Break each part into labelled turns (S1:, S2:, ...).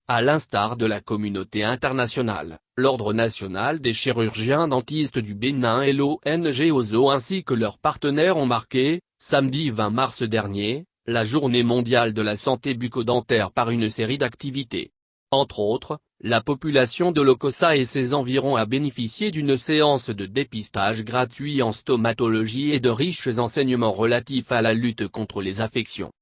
S1: À l'instar de la communauté internationale, l'Ordre national des chirurgiens dentistes du Bénin et l'ONG OZO ainsi que leurs partenaires ont marqué, samedi 20 mars dernier, la Journée mondiale de la santé bucco-dentaire par une série d'activités. Entre autres, la population de Lokossa et ses environs a bénéficié d'une séance de dépistage gratuit en stomatologie et de riches enseignements relatifs à la lutte contre les affections.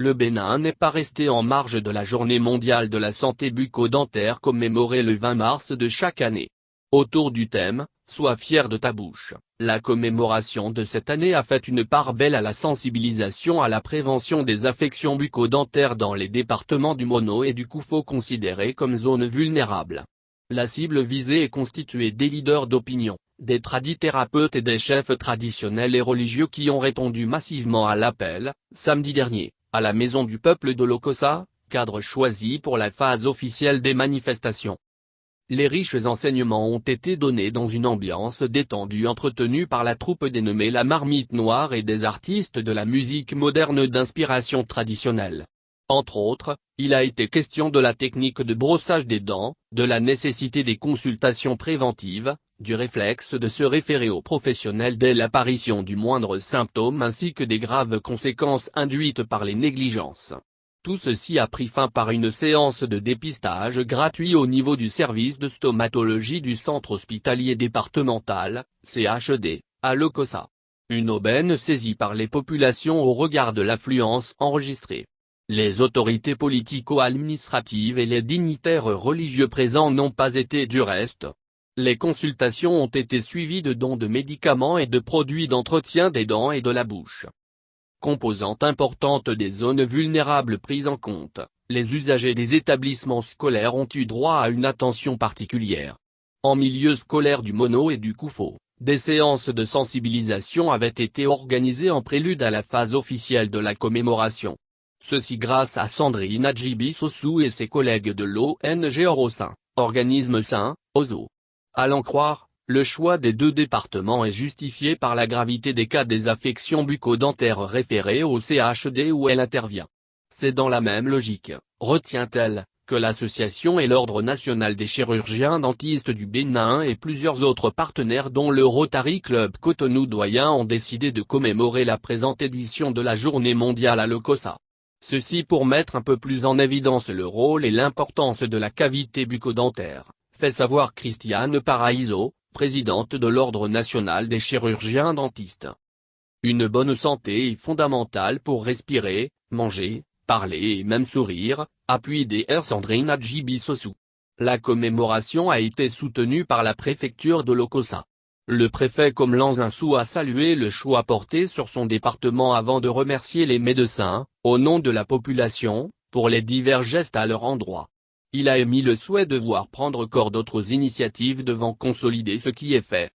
S1: Le Bénin n'est pas resté en marge de la Journée mondiale de la santé bucco-dentaire commémorée le 20 mars de chaque année. Autour du thème « Sois fier de ta bouche », la commémoration de cette année a fait une part belle à la sensibilisation à la prévention des affections bucco-dentaires dans les départements du Mono et du Koufo considérés comme zones vulnérables. La cible visée est constituée des leaders d'opinion, des tradithérapeutes et des chefs traditionnels et religieux qui ont répondu massivement à l'appel, samedi dernier, à la Maison du Peuple de Lokossa, cadre choisi pour la phase officielle des manifestations. Les riches enseignements ont été donnés dans une ambiance détendue entretenue par la troupe dénommée la Marmite Noire et des artistes de la musique moderne d'inspiration traditionnelle. Entre autres, il a été question de la technique de brossage des dents, de la nécessité des consultations préventives, du réflexe de se référer aux professionnels dès l'apparition du moindre symptôme ainsi que des graves conséquences induites par les négligences. Tout ceci a pris fin par une séance de dépistage gratuit au niveau du service de stomatologie du centre hospitalier départemental, CHD, à Lokossa. Une aubaine saisie par les populations au regard de l'affluence enregistrée. Les autorités politico-administratives et les dignitaires religieux présents n'ont pas été du reste. Les consultations ont été suivies de dons de médicaments et de produits d'entretien des dents et de la bouche. Composante importante des zones vulnérables prises en compte, les usagers des établissements scolaires ont eu droit à une attention particulière. En milieu scolaire du Mono et du Koufo, des séances de sensibilisation avaient été organisées en prélude à la phase officielle de la commémoration. Ceci grâce à Sandrine Adjibi Sossou et ses collègues de l'ONG Orosin, organisme sain, OZO. À l'en croire, le choix des deux départements est justifié par la gravité des cas des affections bucco-dentaires référées au CHD où elle intervient. C'est dans la même logique, retient-elle, que l'association et l'Ordre national des chirurgiens dentistes du Bénin et plusieurs autres partenaires dont le Rotary Club Cotonou-Doyen ont décidé de commémorer la présente édition de la Journée mondiale à Lokossa. Ceci pour mettre un peu plus en évidence le rôle et l'importance de la cavité bucco-dentaire, fait savoir Christiane Paraíso, présidente de l'Ordre national des chirurgiens dentistes. Une bonne santé est fondamentale pour respirer, manger, parler et même sourire, appuie Dr Sandrine Adjibi Sossou. La commémoration a été soutenue par la préfecture de Lokossa. Le préfet Komlan Zinsou a salué le choix porté sur son département avant de remercier les médecins, au nom de la population, pour les divers gestes à leur endroit. Il a émis le souhait de voir prendre corps d'autres initiatives devant consolider ce qui est fait.